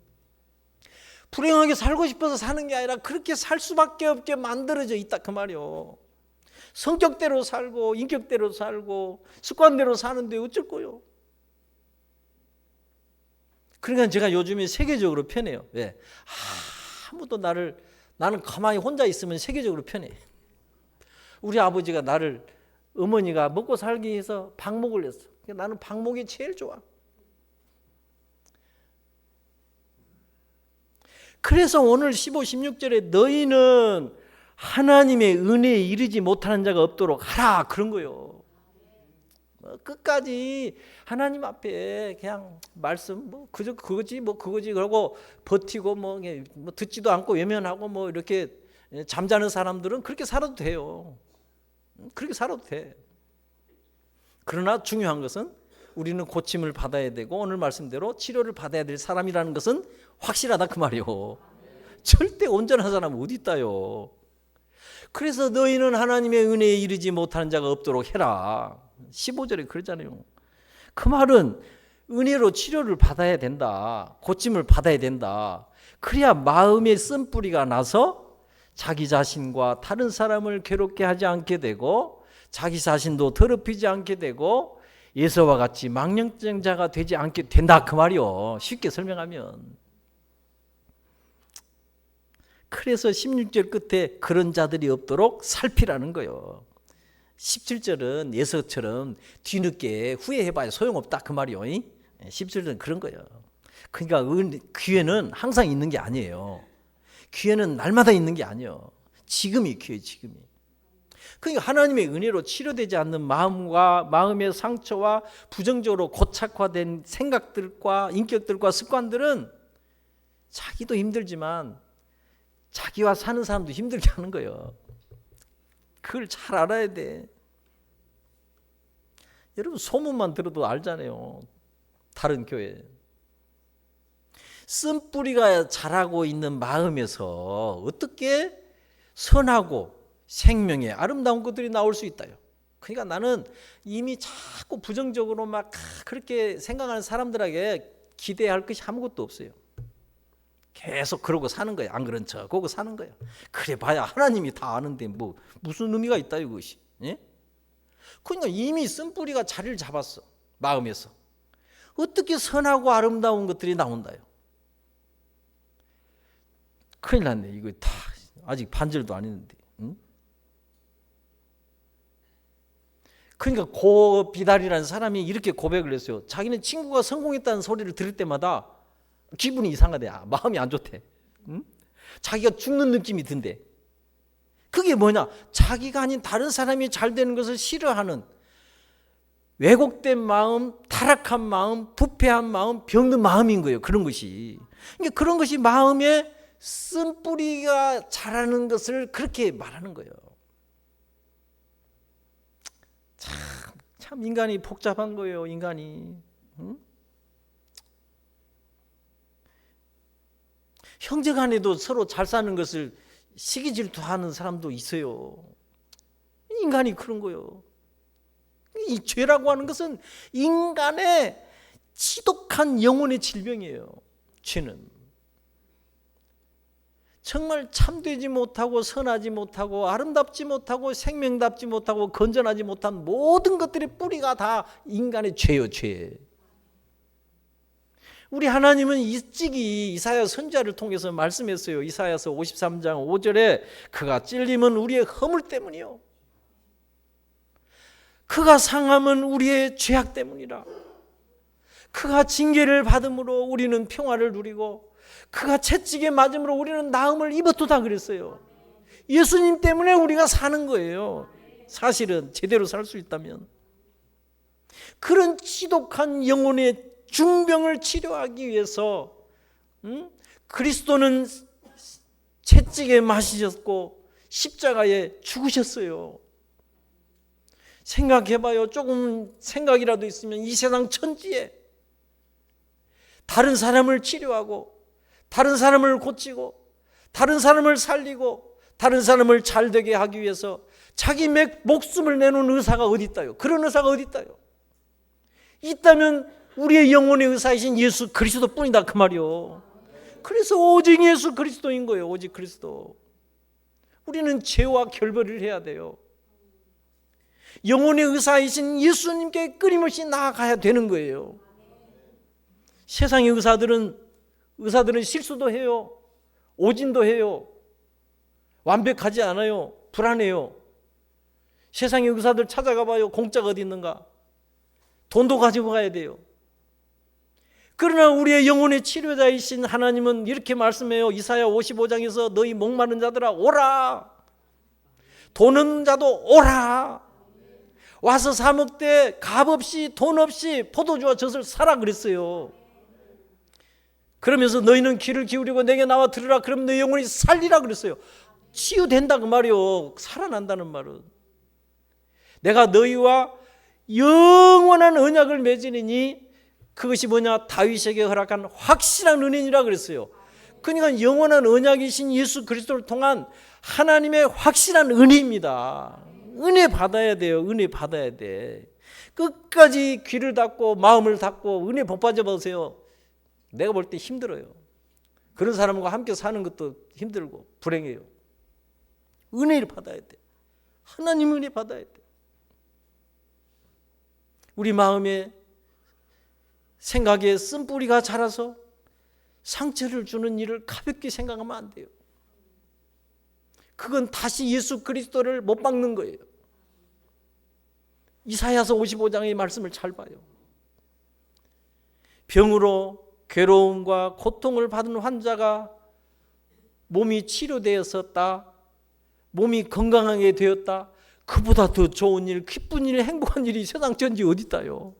불행하게 살고 싶어서 사는 게 아니라 그렇게 살 수밖에 없게 만들어져 있다 그 말이요. 성격대로 살고 인격대로 살고 습관대로 사는데 어쩔 거요. 그러니까 제가 요즘에 세계적으로 편해요. 왜? 아무도 나는 가만히 혼자 있으면 세계적으로 편해. 우리 아버지가 나를, 어머니가 먹고 살기 위해서 방목을 했어. 나는 방목이 제일 좋아. 그래서 오늘 15, 16절에 너희는 하나님의 은혜에 이르지 못하는 자가 없도록 하라 그런 거예요. 끝까지 하나님 앞에 그냥 말씀 뭐 그저 그거지 뭐 그거지 그러고 버티고 뭐 듣지도 않고 외면하고 뭐 이렇게 잠자는 사람들은 그렇게 살아도 돼요. 그렇게 살아도 돼. 그러나 중요한 것은 우리는 고침을 받아야 되고 오늘 말씀대로 치료를 받아야 될 사람이라는 것은 확실하다 그 말이요. 절대 온전한 사람은 어디 있다요. 그래서 너희는 하나님의 은혜에 이르지 못하는 자가 없도록 해라. 15절에 그러잖아요. 그 말은 은혜로 치료를 받아야 된다. 고침을 받아야 된다. 그래야 마음의 쓴뿌리가 나서 자기 자신과 다른 사람을 괴롭게 하지 않게 되고 자기 자신도 더럽히지 않게 되고 예서와 같이 망령증자가 되지 않게 된다 그 말이요. 쉽게 설명하면. 그래서 16절 끝에 그런 자들이 없도록 살피라는 거예요. 17절은 예서처럼 뒤늦게 후회해봐야 소용없다 그 말이요. 17절은 그런 거예요. 그러니까 기회는 항상 있는 게 아니에요. 기회는 날마다 있는 게 아니에요. 지금이 기회, 지금이. 그러니까 하나님의 은혜로 치료되지 않는 마음과 마음의 상처와 부정적으로 고착화된 생각들과 인격들과 습관들은 자기도 힘들지만 자기와 사는 사람도 힘들게 하는 거예요. 그걸 잘 알아야 돼. 여러분 소문만 들어도 알잖아요. 다른 교회. 쓴뿌리가 자라고 있는 마음에서 어떻게 선하고 생명의 아름다운 것들이 나올 수 있다요. 그러니까 나는 이미 자꾸 부정적으로 막 그렇게 생각하는 사람들에게 기대할 것이 아무것도 없어요. 계속 그러고 사는 거야. 안 그런 척 그러고 사는 거야. 그래 봐야 하나님이 다 아는데 뭐 무슨 의미가 있다 이것이. 예? 그러니까 이미 쓴뿌리가 자리를 잡았어. 마음에서. 어떻게 선하고 아름다운 것들이 나온다요. 큰일 났네. 이거 다 아직 반절도 안 했는데. 응? 그러니까 고비달이라는 사람이 이렇게 고백을 했어요. 자기는 친구가 성공했다는 소리를 들을 때마다 기분이 이상하대. 마음이 안 좋대. 응? 자기가 죽는 느낌이 든대. 그게 뭐냐? 자기가 아닌 다른 사람이 잘 되는 것을 싫어하는 왜곡된 마음, 타락한 마음, 부패한 마음, 병든 마음인 거예요. 그런 것이. 그러니까 그런 것이 마음에 쓴뿌리가 자라는 것을 그렇게 말하는 거예요. 참 인간이 복잡한 거예요. 인간이. 응? 형제간에도 서로 잘 사는 것을 시기 질투하는 사람도 있어요. 인간이 그런 거예요. 이 죄라고 하는 것은 인간의 지독한 영혼의 질병이에요. 죄는 정말 참되지 못하고 선하지 못하고 아름답지 못하고 생명답지 못하고 건전하지 못한 모든 것들의 뿌리가 다 인간의 죄요. 죄. 우리 하나님은 일찍이 이사야 선지자를 통해서 말씀했어요. 이사야서 53장 5절에 그가 찔림은 우리의 허물 때문이요 그가 상함은 우리의 죄악 때문이라. 그가 징계를 받음으로 우리는 평화를 누리고 그가 채찍에 맞음으로 우리는 나음을 입었도다 그랬어요. 예수님 때문에 우리가 사는 거예요. 사실은 제대로 살 수 있다면. 그런 지독한 영혼의 중병을 치료하기 위해서 그리스도는 채찍에 맞으셨고 십자가에 죽으셨어요. 생각해봐요. 조금 생각이라도 있으면 이 세상 천지에 다른 사람을 치료하고 다른 사람을 고치고 다른 사람을 살리고 다른 사람을 잘되게 하기 위해서 자기 목숨을 내놓은 의사가 어디 있다요? 그런 의사가 어디 있다요? 있다면 우리의 영혼의 의사이신 예수 그리스도 뿐이다 그 말이요. 그래서 오직 예수 그리스도인 거예요. 오직 그리스도. 우리는 죄와 결별을 해야 돼요. 영혼의 의사이신 예수님께 끊임없이 나아가야 되는 거예요. 세상의 의사들은 실수도 해요. 오진도 해요. 완벽하지 않아요. 불안해요. 세상의 의사들 찾아가 봐요. 공짜가 어디 있는가? 돈도 가지고 가야 돼요. 그러나 우리의 영혼의 치료자이신 하나님은 이렇게 말씀해요. 이사야 55장에서 너희 목마른 자들아 오라, 돈 없는 자도 오라, 와서 사 먹되 값 없이 돈 없이 포도주와 젖을 사라 그랬어요. 그러면서 너희는 귀를 기울이고 내게 나와 들으라, 그럼 너희 영혼이 살리라 그랬어요. 치유된다 그 말이요. 살아난다는 말은 내가 너희와 영원한 언약을 맺으리니, 그것이 뭐냐? 다윗에게 허락한 확실한 은혜니라 그랬어요. 그러니까 영원한 언약이신 예수 그리스도를 통한 하나님의 확실한 은혜입니다. 은혜 받아야 돼요. 은혜 받아야 돼. 끝까지 귀를 닫고 마음을 닫고 은혜 복 받아 보세요. 내가 볼 때 힘들어요. 그런 사람과 함께 사는 것도 힘들고 불행해요. 은혜를 받아야 돼. 하나님 은혜 받아야 돼. 우리 마음에 생각에 쓴뿌리가 자라서 상처를 주는 일을 가볍게 생각하면 안 돼요. 그건 다시 예수 그리스도를 못 박는 거예요. 이사야서 55장의 말씀을 잘 봐요. 병으로 괴로움과 고통을 받은 환자가 몸이 치료되었었다, 몸이 건강하게 되었다, 그보다 더 좋은 일, 기쁜 일, 행복한 일이 세상 전지 어디 있다요.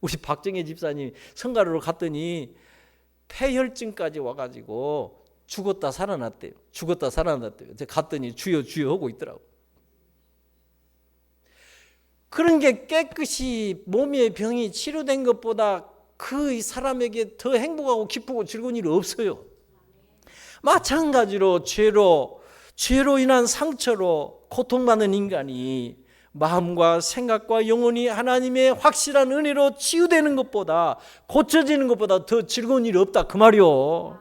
우리 박정혜 집사님 성가로로 갔더니 폐혈증까지 와가지고 죽었다 살아났대요. 죽었다 살아났대요. 제가 갔더니 주여 주여 하고 있더라고. 그런 게 깨끗이 몸의 병이 치료된 것보다 그 사람에게 더 행복하고 기쁘고 즐거운 일이 없어요. 마찬가지로 죄로 인한 상처로 고통받는 인간이 마음과 생각과 영혼이 하나님의 확실한 은혜로 치유되는 것보다, 고쳐지는 것보다 더 즐거운 일이 없다 그 말이요.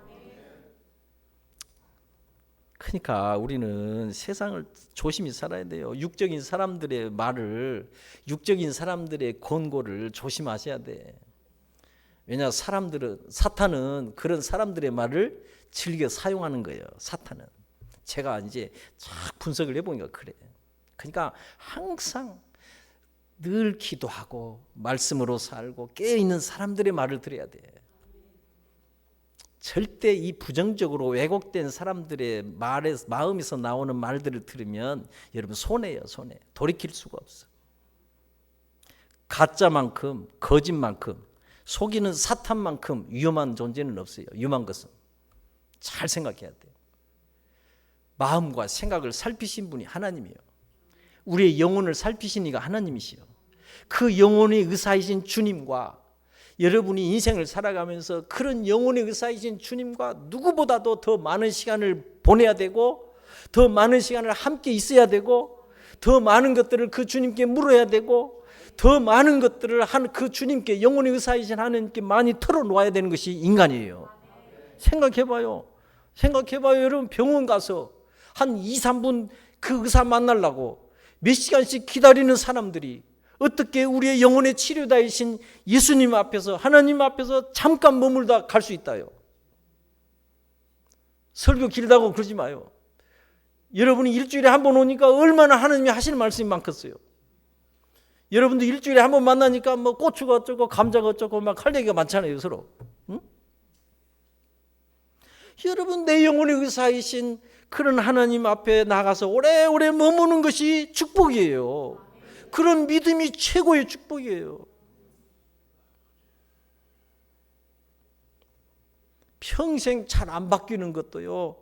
그러니까 우리는 세상을 조심히 살아야 돼요. 육적인 사람들의 말을, 육적인 사람들의 권고를 조심하셔야 돼. 왜냐, 사탄은 그런 사람들의 말을 즐겨 사용하는 거예요. 사탄은. 제가 이제 쫙 분석을 해보니까 그래. 그러니까 항상 늘 기도하고 말씀으로 살고 깨어있는 사람들의 말을 들어야 돼. 절대 이 부정적으로 왜곡된 사람들의 마음에서 나오는 말들을 들으면 여러분 손해요. 손해. 돌이킬 수가 없어. 가짜만큼, 거짓만큼, 속이는 사탄만큼 위험한 존재는 없어요. 위험한 것은. 잘 생각해야 돼요. 마음과 생각을 살피신 분이 하나님이에요. 우리의 영혼을 살피신 이가 하나님이시요. 그 영혼의 의사이신 주님과 여러분이 인생을 살아가면서 그런 영혼의 의사이신 주님과 누구보다도 더 많은 시간을 보내야 되고, 더 많은 시간을 함께 있어야 되고, 더 많은 것들을 그 주님께 물어야 되고, 더 많은 것들을 그 주님께, 영혼의 의사이신 하나님께 많이 털어놓아야 되는 것이 인간이에요. 생각해봐요. 여러분 병원 가서 한 2, 3분 그 의사 만나려고 몇 시간씩 기다리는 사람들이 어떻게 우리의 영혼의 치료자이신 예수님 앞에서, 하나님 앞에서 잠깐 머물다 갈 수 있다요. 설교 길다고 그러지 마요. 여러분이 일주일에 한 번 오니까 얼마나 하나님이 하시는 말씀이 많겠어요. 여러분도 일주일에 한 번 만나니까 뭐 고추가 어쩌고 감자가 어쩌고 막 할 얘기가 많잖아요, 서로. 응? 여러분, 내 영혼의 의사이신 그런 하나님 앞에 나가서 오래오래 머무는 것이 축복이에요. 그런 믿음이 최고의 축복이에요. 평생 잘 안 바뀌는 것도요,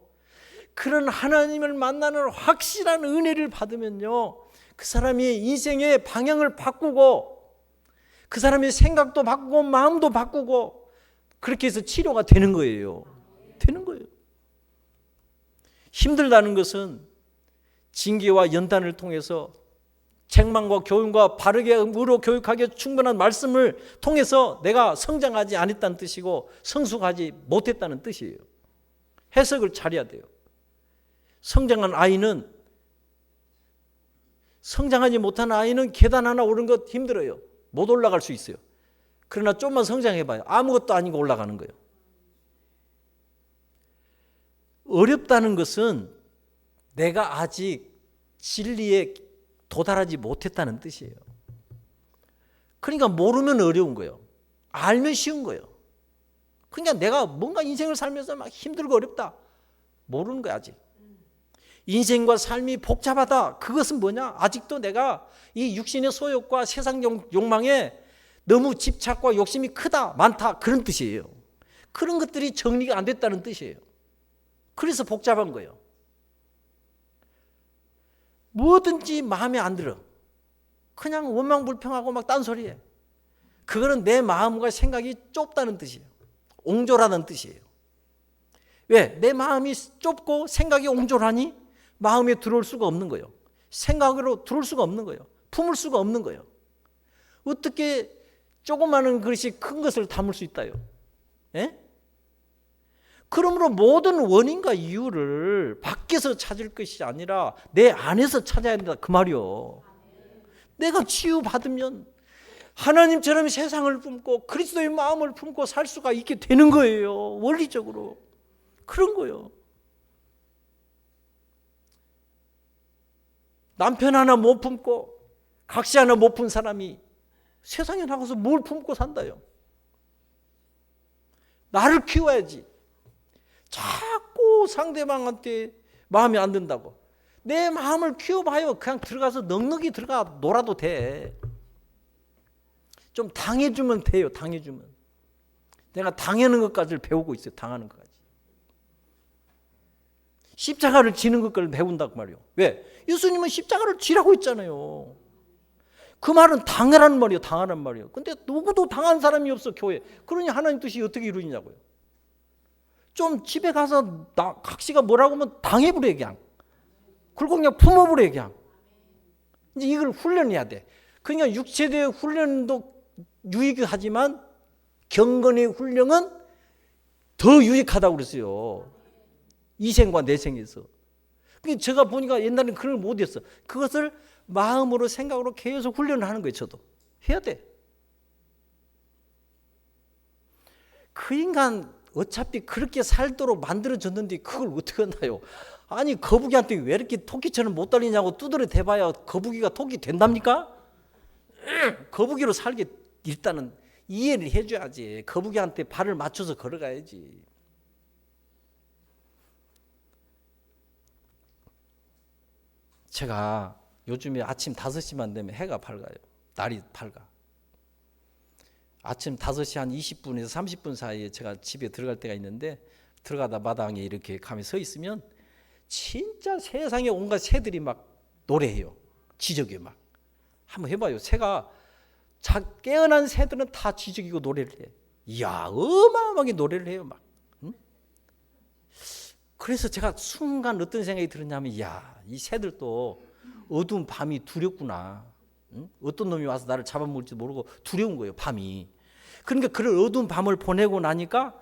그런 하나님을 만나는 확실한 은혜를 받으면요, 그 사람이 인생의 방향을 바꾸고, 그 사람의 생각도 바꾸고 마음도 바꾸고, 그렇게 해서 치료가 되는 거예요. 되는 거예요. 힘들다는 것은 징계와 연단을 통해서 책망과 교훈과 바르게 의로 교육하기에 충분한 말씀을 통해서 내가 성장하지 않았다는 뜻이고 성숙하지 못했다는 뜻이에요. 해석을 잘해야 돼요. 성장한 아이는, 성장하지 못한 아이는 계단 하나 오르는 것 힘들어요. 못 올라갈 수 있어요. 그러나 좀만 성장해봐요. 아무것도 아니고 올라가는 거예요. 어렵다는 것은 내가 아직 진리에 도달하지 못했다는 뜻이에요. 그러니까 모르면 어려운 거예요. 알면 쉬운 거예요. 그러니까 내가 뭔가 인생을 살면서 막 힘들고 어렵다. 모르는 거야 아직. 인생과 삶이 복잡하다. 그것은 뭐냐? 아직도 내가 이 육신의 소욕과 세상 욕망에 너무 집착과 욕심이 크다, 많다 그런 뜻이에요. 그런 것들이 정리가 안 됐다는 뜻이에요. 그래서 복잡한 거예요. 뭐든지 마음에 안 들어. 그냥 원망불평하고 막 딴소리해. 그거는 내 마음과 생각이 좁다는 뜻이에요. 옹졸하다는 뜻이에요. 왜? 내 마음이 좁고 생각이 옹졸하니 마음에 들어올 수가 없는 거예요. 생각으로 들어올 수가 없는 거예요. 품을 수가 없는 거예요. 어떻게 조그마한 그릇이 큰 것을 담을 수 있다요? 예? 그러므로 모든 원인과 이유를 밖에서 찾을 것이 아니라 내 안에서 찾아야 된다 그 말이요. 내가 치유받으면 하나님처럼 세상을 품고 그리스도의 마음을 품고 살 수가 있게 되는 거예요. 원리적으로. 그런 거예요. 남편 하나 못 품고 각시 하나 못 푼 사람이 세상에 나가서 뭘 품고 산다요. 나를 키워야지. 자꾸 상대방한테 마음에 안 든다고. 내 마음을 키워봐요. 그냥 들어가서 넉넉히 들어가 놀아도 돼. 좀 당해주면 돼요. 당해주면. 내가 당하는 것까지를 배우고 있어요. 당하는 것까지. 십자가를 지는 것까지 배운다고 말이에요. 왜? 예수님은 십자가를 지라고 했잖아요. 그 말은 당하라는 말이에요. 당하라는 말이에요. 근데 누구도 당한 사람이 없어 교회. 그러니 하나님 뜻이 어떻게 이루어지냐고요. 좀 집에 가서 각시가 뭐라고 하면 당해버려 그냥. 그리고 그냥 품어버려 그냥. 이제 이걸 훈련해야 돼. 그러니까 육체의 훈련도 유익하지만 경건의 훈련은 더 유익하다고 그랬어요. 이생과 내생에서. 그러니까 제가 보니까 옛날에는 그걸 못했어. 그것을 마음으로 생각으로 계속 훈련을 하는 거예요. 저도 해야 돼. 그 인간 어차피 그렇게 살도록 만들어졌는데 그걸 어떻게 한다요? 아니 거북이한테 왜 이렇게 토끼처럼 못 달리냐고 두드려 대봐야 거북이가 토끼 된답니까? 거북이로 살게 일단은 이해를 해줘야지. 거북이한테 발을 맞춰서 걸어가야지. 제가 요즘에 아침 5시만 되면 해가 밝아요. 날이 밝아. 아침 5시 한 20분에서 30분 사이에 제가 집에 들어갈 때가 있는데 들어가다 마당에 이렇게 가만히 서 있으면 진짜 세상에 온갖 새들이 막 노래해요. 지저귀 막. 한번 해봐요. 새가 깨어난 새들은 다 지저귀고 노래를 해. 이야 어마어마하게 노래를 해요. 막. 응? 그래서 제가 순간 어떤 생각이 들었냐면 이야 이 새들도 어두운 밤이 두렵구나. 응? 어떤 놈이 와서 나를 잡아먹을지 모르고 두려운 거예요. 밤이. 그러니까 그런 어두운 밤을 보내고 나니까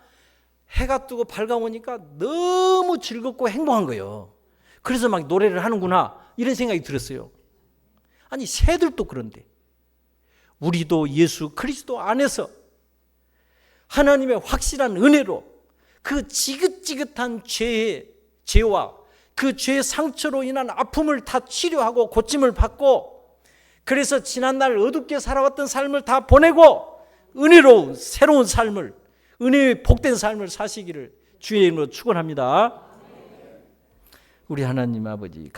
해가 뜨고 밝아오니까 너무 즐겁고 행복한 거예요. 그래서 막 노래를 하는구나 이런 생각이 들었어요. 아니 새들도 그런데 우리도 예수 그리스도 안에서 하나님의 확실한 은혜로 그 지긋지긋한 죄와 그 죄의 상처로 인한 아픔을 다 치료하고 고침을 받고 그래서 지난날 어둡게 살아왔던 삶을 다 보내고 은혜로운 새로운 삶을 은혜의 복된 삶을 사시기를 주의 이름으로 축원합니다. 우리 하나님 아버지